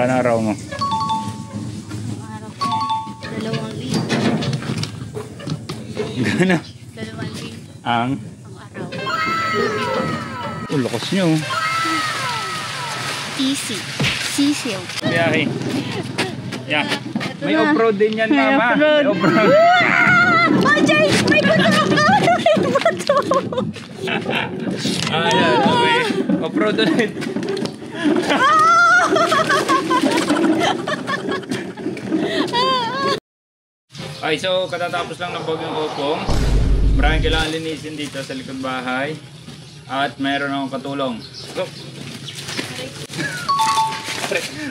Magkano araw mo? Ang araw ko, 2,000. Gana? 2,000. Ang Ang araw. lakas nyo. Easy. Sisiw. Biyahe. Yan. May off-road din yan, May mama. off-road. May off-road. Oh, Jay! May bato ako! May bato! Yan. Okay. Off-road ulit. Okay, so katatapos lang ng bagyong Opong. Maraming kailangan linisin dito sa likod bahay. At mayroon akong katulong. So,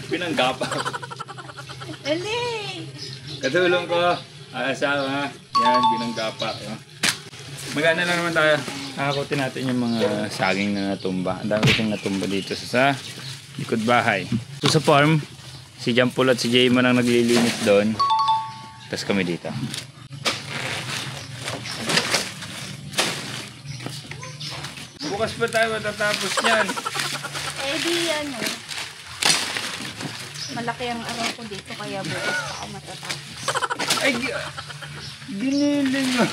pinanggapa. Ali! Katulong ko. Asawa. Yan, binanggapa. Magana lang naman tayo. Kakakutin natin yung mga saging na natumba. Ang dami kasing natumba dito sa likod bahay. So sa farm, si Jampol at si Jaymon ang naglilinis doon. Tapos kami dito. Bukas pa tayo matatapos yan. Eh di ano. Malaki ang araw ko dito kaya bukas pa ako matatapos. Ay, giniling mo.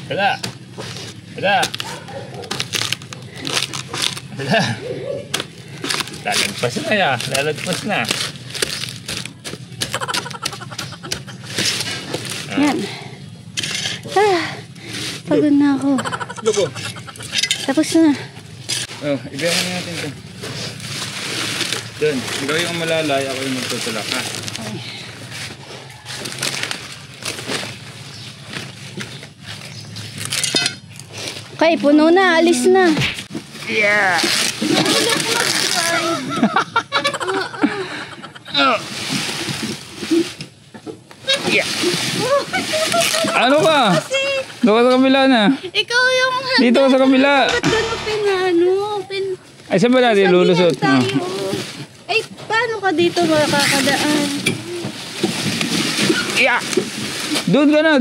Wala. Wala. Wala. Lalagpas na ya. Lalagpas na. Yan. Pagod na ako. Loko. Tapos na. Oh, ibiyahan natin ito. Doon. Ikaw yung malalay. Ako yung magtutulak ha. Okay, puno na. Alis na. Yeah. Yeah. Ano ka? Doon ka sa kabila na. Ikaw yung... Dito ka sa kabila. Ba't doon mo pinano? Ay, saan ba natin lulusot? Tayo. Ay, paano ka dito makakadaan? Yeah. Doon ka na.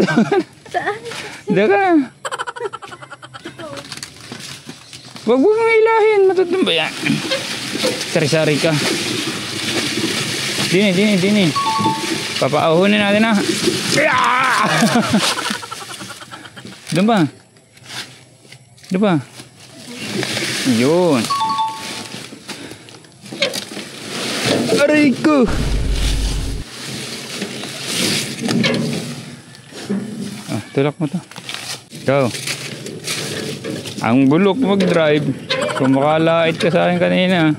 Saan? Doon ka na. Wag mo kang ilahin. Matutumba yan. Sari-sari ka. Dini. Papaahunin natin na. Doon ba? Doon ba? Yun. Aray ko. Tulak mo to. Go. Ang bulok mag-drive. Kung makalait ka sa akin kanina.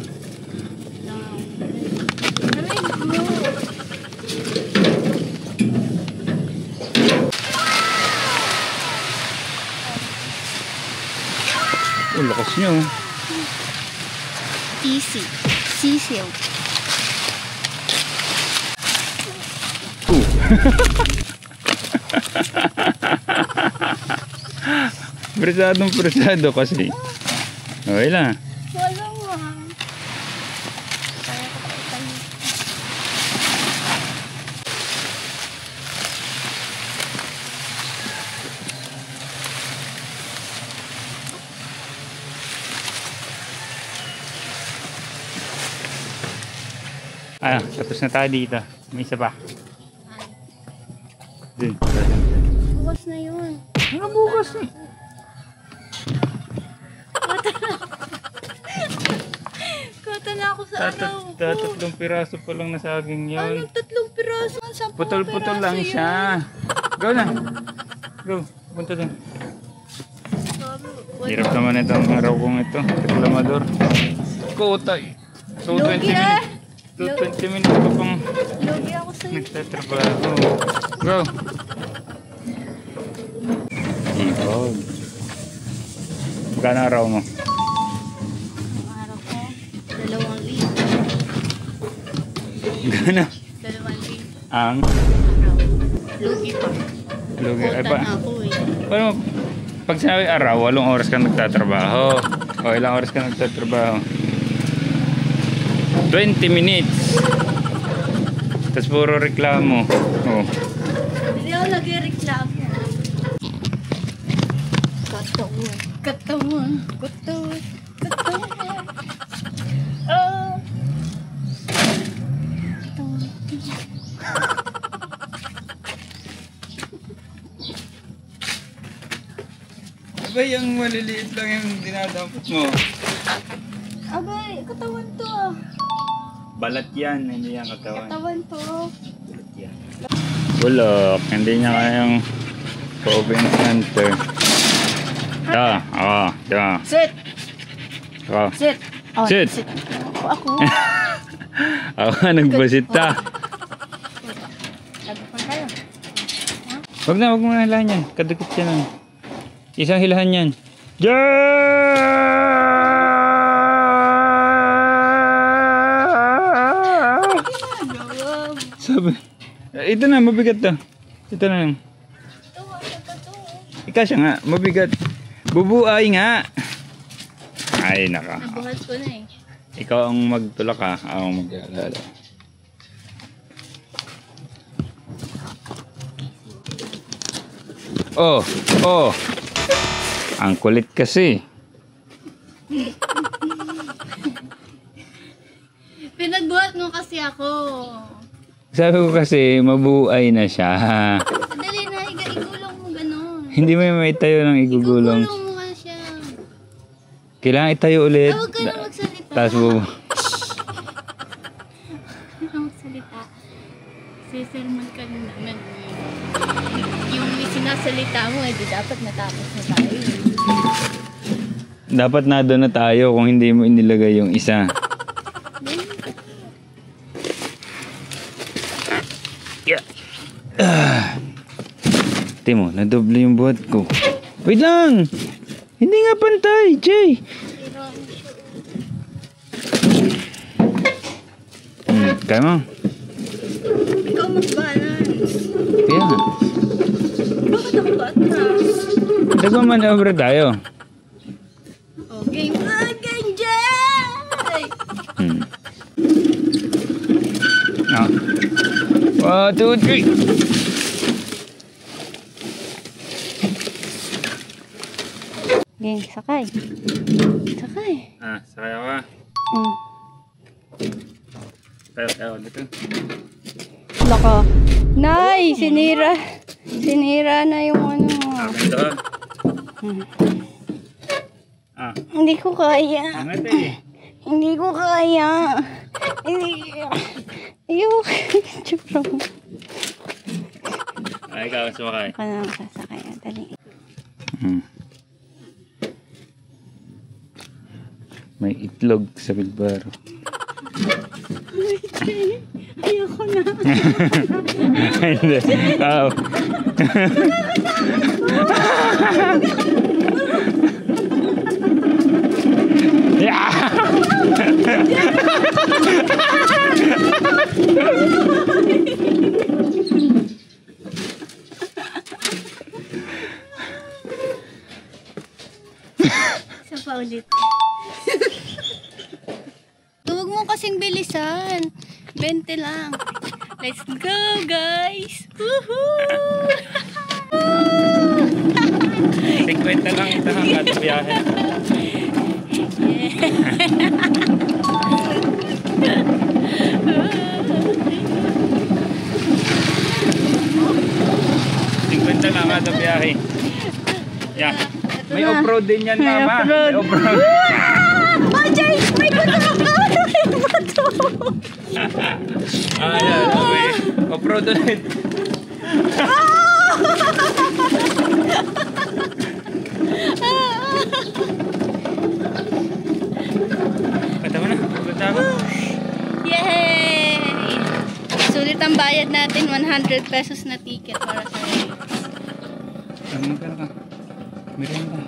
Lakas nyo. Easy. Sisiw. Presado kasi. Okay lang. Wala nga. Kaya ko pa itayo. Tapos na tayo dito. May isa pa. Dun. Bukas na yun. Ano bukas na? Kata na ako sa araw ko. Tatlong piraso pa lang na saging yun. Anong 3 piraso? 10 Putol-putol piraso lang yun. siya. Go na. Go. Punta dun. Hirap naman itong araw kong ito. Reklamador. Kotay. So 20 Lugi minutes. 20 minutes pa pang Lugi ako sa'yo. nagtatrabaho. Go. Ipog. Magkano araw mo? Ang araw ko, 2,000. Gana? 2,000. Ang Araw. Lugi pa. lugi. Ay Kuta pa. na ako eh. Paano? Pag sinabi araw, 8 oras ka nagtatrabaho. O ilang oras ka nagtatrabaho? 20 minutes. Tapos puro reklamo. Oh. Hindi ako nag-reklamo. Katawan. Katawan. Katawan. Katawan. Oh. ba yung maliliit lang yung dinadampot mo? Abay, katawan to ah. Balat yan, hindi yan katawan. Katawan to. Balat yan. Bulok, hindi niya kayang pa-open hunter. Sit! Oh. Sit! Oh, Sit! Ako. Ako nga nagbasit ta. Nagpapang tayo. Wag mo na hilahan yan. Kadukot yan. Isang hilahan yan. Sabi. Ito na, mabigat to. Ito na lang. Ikasya nga, mabigat. Bubuay nga. Ay, naka. Nabuhat ko na eh. Ikaw ang magtulak ha. Ako ang mag-alala. Oh, oh. Ang kulit kasi. Pinagbuhat mo kasi ako. Sabi ko kasi, mabuhay na siya. Dali na, igulong mo gano'n. Hindi mo may tayo ng igugulong. Igulong mo nga siya. Kailangan itayo ulit. Huwag ka na magsalita. Tapos Huwag ka magsalita. Sisermon ka na naman. Yung sinasalita mo, di dapat natapos na tayo. dapat na doon na tayo kung hindi mo inilagay yung isa. Yeah. Timo, nadoble yung buhat ko. Wait lang! Hindi nga pantay, Jay! Kaya mo? Ikaw mag-balance. Kaya nga. Bakit ako ba-atras? Nagmamanobra tayo. Okay, game Jay! Ah. 1, 2, 3. Game, sakay. Sakay. Ah, sakay ako ah. Tayo dito. Laka. Nay, sinira. Sinira na yung ano. Ito ah. Ah, Hindi ko kaya. angat eh. Hindi ko kaya. Hindi. Ayoko. Tsura mo. Ay, ikaw sumakay. Ako na sasakay. Dali. May itlog sa bilbaro. Ayoko na. Hindi. Oh. Isa pa ulit. Huwag mo kasing bilisan. 20 lang. Let's go, guys! Woohoo! 50 lang ito hanggang biyahe. Tingkwenta lang kada biyahe. Yeah. May off-road din yan, May mama. off-road. May off-road. Oh, Jay! May bato ako! May bato! Ah, yan. Okay. Off-road ulit. Kata mo na. Punta ako. Yay! Sulit ang bayad natin, 100 pesos na ticket para sa Ano ka? Meron ka.